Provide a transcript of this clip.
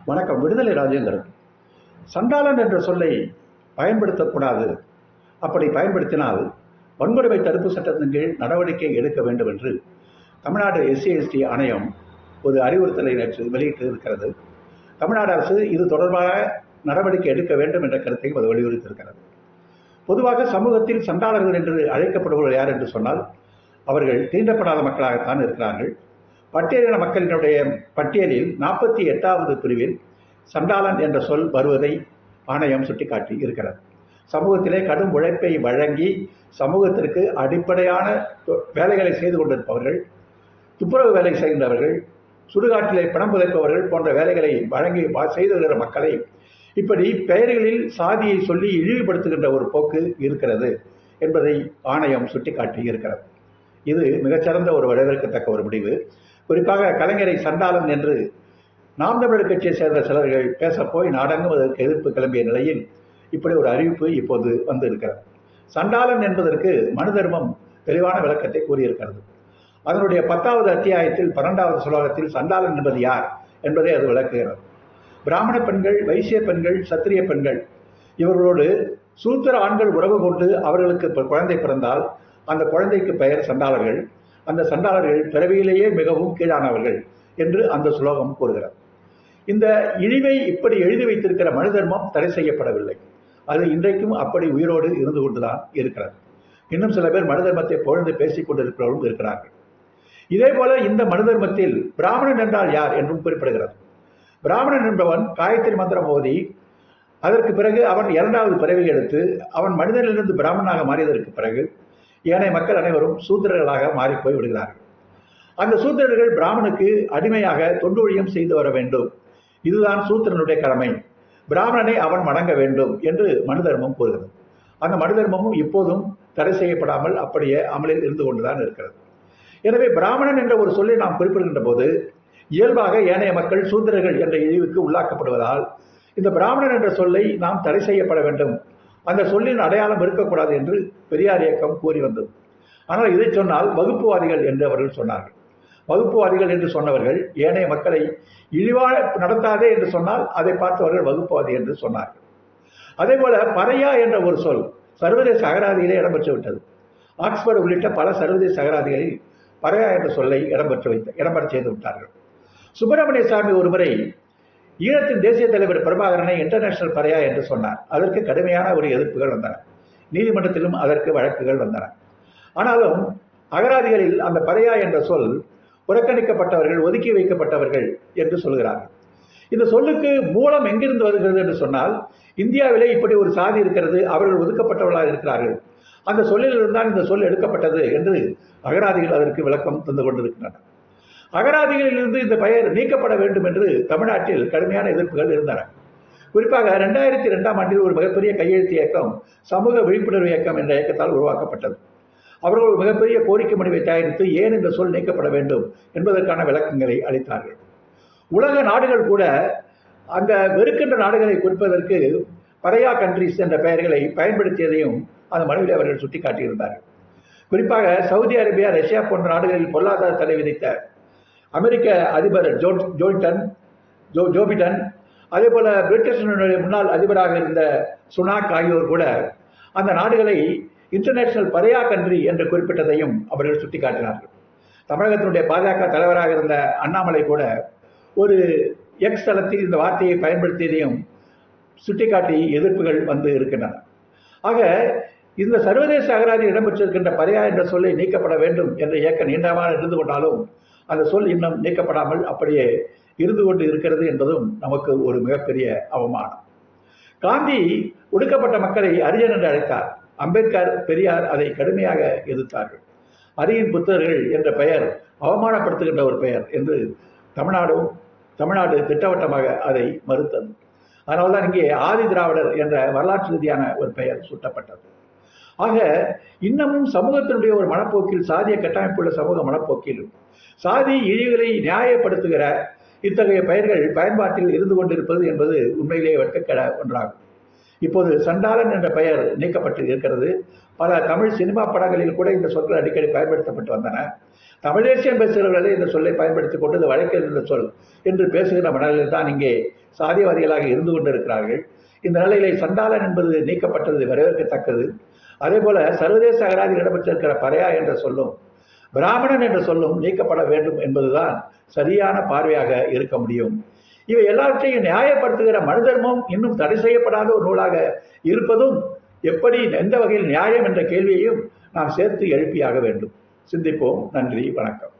வணக்கம். விடுதலை ராஜேந்திரன். சண்டாளன் என்ற சொல்லை பயன்படுத்தக்கூடாது. அப்படி பயன்படுத்தினால் வன்கொடுமை தடுப்பு சட்டத்தின் கீழ் நடவடிக்கை எடுக்க வேண்டும் என்று தமிழ்நாடு SC/ST ஆணையம் ஒரு அறிவுறுத்தலை நேற்று வெளியிட்டு இருக்கிறது. தமிழ்நாடு அரசு இது தொடர்பாக நடவடிக்கை எடுக்க வேண்டும் என்ற கருத்தையும் அது வலியுறுத்தியிருக்கிறது. பொதுவாக சமூகத்தில் சண்டாளர்கள் என்று அழைக்கப்படுபவர்கள் யார் என்று சொன்னால் அவர்கள் தீண்டப்படாத மக்களாகத்தான் இருக்கிறார்கள். பட்டியலின மக்களினுடைய பட்டியலில் 48வது பிரிவில் சண்டாளன் என்ற சொல் வருவதை ஆணையம் சுட்டிக்காட்டி இருக்கிறது. சமூகத்திலே கடும் உழைப்பை வழங்கி சமூகத்திற்கு அடிப்படையான வேலைகளை செய்து கொண்டிருப்பவர்கள், துப்புரவு வேலை செய்கின்றவர்கள், சுடுகாட்டிலே பணம் புதைப்பவர்கள் போன்ற வேலைகளை வழங்கி செய்து வருகிற மக்களை இப்படி பெயர்களில் சாதியை சொல்லி இழிவுபடுத்துகின்ற ஒரு போக்கு இருக்கிறது என்பதை ஆணையம் சுட்டிக்காட்டி இருக்கிறது. இது மிகச்சிறந்த ஒரு வரவேற்கத்தக்க ஒரு முடிவு. குறிப்பாக கலைஞரை சண்டாளன் என்று நாம் தமிழர் கட்சியை சேர்ந்த சிலர்கள் பேசப்போய் நாடெங்கும் அதற்கு எதிர்ப்பு கிளம்பிய நிலையில் இப்படி ஒரு அறிவிப்பு இப்போது வந்து இருக்கிறது. சண்டாளன் என்பதற்கு மனு தர்மம் தெளிவான விளக்கத்தை கூறியிருக்கிறது. அதனுடைய 10வது அத்தியாயத்தில் 12வது ஸ்லோகத்தில் சண்டாளன் என்பது யார் என்பதை அது விளக்குகிறது. பிராமண பெண்கள், வைசிய பெண்கள், சத்திரிய பெண்கள் இவர்களோடு சூத்திர ஆண்கள் உறவு கொண்டு அவர்களுக்கு குழந்தை பிறந்தால் அந்த குழந்தைக்கு பெயர் சண்டாளர்கள். அந்த சண்டாளர்கள் பிறவியிலேயே மிகவும் கீழானவர்கள் என்று அந்த ஸ்லோகம் கூறுகிறது. இந்த இழிவை இப்படி எழுதி வைத்திருக்கிற மனு தர்மம் தடை செய்யப்படவில்லை. அது இன்றைக்கும் அப்படி உயிரோடு இருந்து கொண்டுதான் இருக்கிறது. இன்னும் சில பேர் மனு தர்மத்தை புகழ்ந்து பேசிக் கொண்டிருக்கிறவர்களும் இருக்கிறார்கள். இதே போல இந்த மனு தர்மத்தில் பிராமணன் என்றால் யார் என்றும் குறிப்பிடுகிறது. பிராமணன் என்பவன் காயத்ரி மந்திரம் ஓதி அதற்கு பிறகு அவன் 2வது பிறவி எடுத்து அவன் மனிதனிலிருந்து பிராமணனாக மாறியதற்கு பிறகு ஏனைய மக்கள் அனைவரும் சூத்திரர்களாக மாறிப்போய் விடுகிறார்கள். அந்த சூத்திரர்கள் பிராமணுக்கு அடிமையாக தொண்டூழியம் செய்து வர வேண்டும். இதுதான் சூத்திரனுடைய கடமை. பிராமணனை அவன் வணங்க வேண்டும் என்று மனு தர்மம் கூறுகிறது. அந்த மனு தர்மமும் இப்போதும் தடை செய்யப்படாமல் அப்படியே அமலில் இருந்து கொண்டுதான் இருக்கிறது. எனவே பிராமணன் என்ற ஒரு சொல்லை நாம் குறிப்பிடுகின்ற போது இயல்பாக ஏனைய மக்கள் சூத்திரர்கள் என்ற இழிவுக்கு உள்ளாக்கப்படுவதால் இந்த பிராமணன் என்ற சொல்லை நாம் தடை செய்யப்பட வேண்டும், அந்த சொல்லின் அடையாளம் இருக்கக்கூடாது என்று பெரியார் இயக்கம் கூறி வந்தது. ஆனால் இதை சொன்னால் வகுப்புவாதிகள் என்று அவர்கள் சொன்னார்கள். வகுப்புவாதிகள் என்று சொன்னவர்கள் ஏனைய மக்களை இழிவாக நடத்தாதே என்று சொன்னால் அதை பார்த்தவர்கள் வகுப்புவாதி என்று சொன்னார்கள். அதே போல பறையா என்ற ஒரு சொல் சர்வதேச அகராதியிலே இடம்பெற்று விட்டது. ஆக்ஸ்போர்டு உள்ளிட்ட பல சர்வதேச அகராதிகளில் பறையா என்ற சொல்லை இடம்பெற செய்து விட்டார்கள். சுப்பிரமணிய சாமி ஒருமுறை ஈழத்தின் தேசிய தலைவர் பிரபாகரனை இன்டர்நேஷனல் பறையா என்று சொன்னார். அதற்கு கடுமையான ஒரு எதிர்ப்புகள் வந்தன. நீதிமன்றத்திலும் அதற்கு வழக்குகள் வந்தன. ஆனாலும் அகராதிகளில் அந்த பறையா என்ற சொல் புறக்கணிக்கப்பட்டவர்கள், ஒதுக்கி வைக்கப்பட்டவர்கள் என்று சொல்கிறார்கள். இந்த சொல்லுக்கு மூலம் எங்கிருந்து வருகிறது என்று சொன்னால் இந்தியாவிலே இப்படி ஒரு சாதி இருக்கிறது, அவர்கள் ஒதுக்கப்பட்டவர்களாக இருக்கிறார்கள், அந்த சொல்லில் இருந்தால் இந்த சொல் எடுக்கப்பட்டது என்று அகராதிகள் அதற்கு விளக்கம் தந்து கொண்டிருக்கின்றன. அகராதிகளிலிருந்து இந்த பெயர் நீக்கப்பட வேண்டும் என்று தமிழ்நாட்டில் கடுமையான எதிர்ப்புகள் இருந்தன. குறிப்பாக 2002ஆம் ஆண்டில் ஒரு மிகப்பெரிய கையெழுத்து இயக்கம் சமூக விழிப்புணர்வு இயக்கம் என்ற இயக்கத்தால் உருவாக்கப்பட்டது. அவர்கள் ஒரு மிகப்பெரிய கோரிக்கை மனுவை தயாரித்து ஏன் இந்த சொல் நீக்கப்பட வேண்டும் என்பதற்கான விளக்கங்களை அளித்தார்கள். உலக நாடுகள் கூட அந்த வெறுக்கின்ற நாடுகளை குறிப்பதற்கு பறையா கண்ட்ரிஸ் என்ற பெயர்களை பயன்படுத்தியதையும் அந்த மனுவில் அவர்கள் சுட்டிக்காட்டியிருந்தார்கள். குறிப்பாக சவுதி அரேபியா, ரஷ்யா போன்ற நாடுகளில் பொருளாதார தடை விதித்த அமெரிக்க அதிபர் ஜோ பிடன், அதே போல பிரிட்டிஷனுடைய முன்னாள் அதிபராக இருந்த சுனாக் ஆகியோர் கூட அந்த நாடுகளை இன்டர்நேஷனல் பறையா கண்ட்ரி என்று குறிப்பிட்டதையும் அவர்கள் சுட்டிக்காட்டினார்கள். தமிழகத்தினுடைய பாஜக தலைவராக இருந்த அண்ணாமலை கூட ஒரு எக்ஸ் தளத்தில் இந்த வார்த்தையை பயன்படுத்தியதையும் சுட்டிக்காட்டி எதிர்ப்புகள் வந்து இருக்கின்றன. ஆக இந்த சர்வதேச அகராதி இடம்பெற்றிருக்கின்ற பறையா என்ற சொல்லை நீக்கப்பட வேண்டும் என்ற இயக்கம் நீண்டமாக இருந்து கொண்டாலும் அந்த சொல் இன்னும் நீக்கப்படாமல் அப்படியே இருந்து கொண்டு இருக்கிறது என்பதும் நமக்கு ஒரு மிகப்பெரிய அவமானம். காந்தி ஒடுக்கப்பட்ட மக்களை அரிஜன் என்று அழைத்தார். அம்பேத்கர், பெரியார் அதை கடுமையாக எதிர்த்தார்கள். அரியின் புத்தர்கள் என்ற பெயர் அவமானப்படுத்துகின்ற ஒரு பெயர் என்று தமிழ்நாடு திட்டவட்டமாக அதை மறுத்தது. அதனால்தான் இங்கே ஆதி திராவிடர் என்ற வரலாற்று ரீதியான ஒரு பெயர் சூட்டப்பட்டது. ஆக இன்னமும் சமூகத்தினுடைய ஒரு மனப்போக்கில், சாதிய கட்டமைப்புள்ள சமூக மனப்போக்கில் சாதி இழிவுகளை நியாயப்படுத்துகிற இத்தகைய பெயர்கள் பயன்பாட்டில் இருந்து கொண்டிருப்பது என்பது உண்மையிலேயே வெட்கக்கேட ஒன்றாகும். இப்போது சண்டாளன் என்ற பெயர் நீக்கப்பட்டு இருக்கிறது. பல தமிழ் சினிமா படங்களில் கூட இந்த சொற்கள் அடிக்கடி பயன்படுத்தப்பட்டு வந்தன. தமிழ் தேசியம் பேசுகிறவர்களே இந்த சொல்லை பயன்படுத்திக் கொண்டு இந்த வழக்கில் இருந்த சொல் என்று பேசுகிற மனதில் தான் இங்கே சாதியவாதிகளாக இருந்து கொண்டிருக்கிறார்கள். இந்த நிலையிலே சண்டாளன் என்பது நீக்கப்பட்டது வரவேற்கத்தக்கது. அதே போல சர்வதேச அகராதியில் இடம்பெற்றிருக்கிற பறையா என்ற சொல்லும் பிராமணன் என்ற சொல்லும் நீக்கப்பட வேண்டும் என்பதுதான் சரியான பார்வையாக இருக்க முடியும். இவை எல்லாவற்றையும் நியாயப்படுத்துகிற மனு தர்மம் இன்னும் தடை செய்யப்படாத ஒரு நூலாக இருப்பதும் எப்படி, எந்த வகையில் நியாயம் என்ற கேள்வியையும் நாம் சேர்த்து எழுப்பியாக வேண்டும். சிந்திப்போம். நன்றி, வணக்கம்.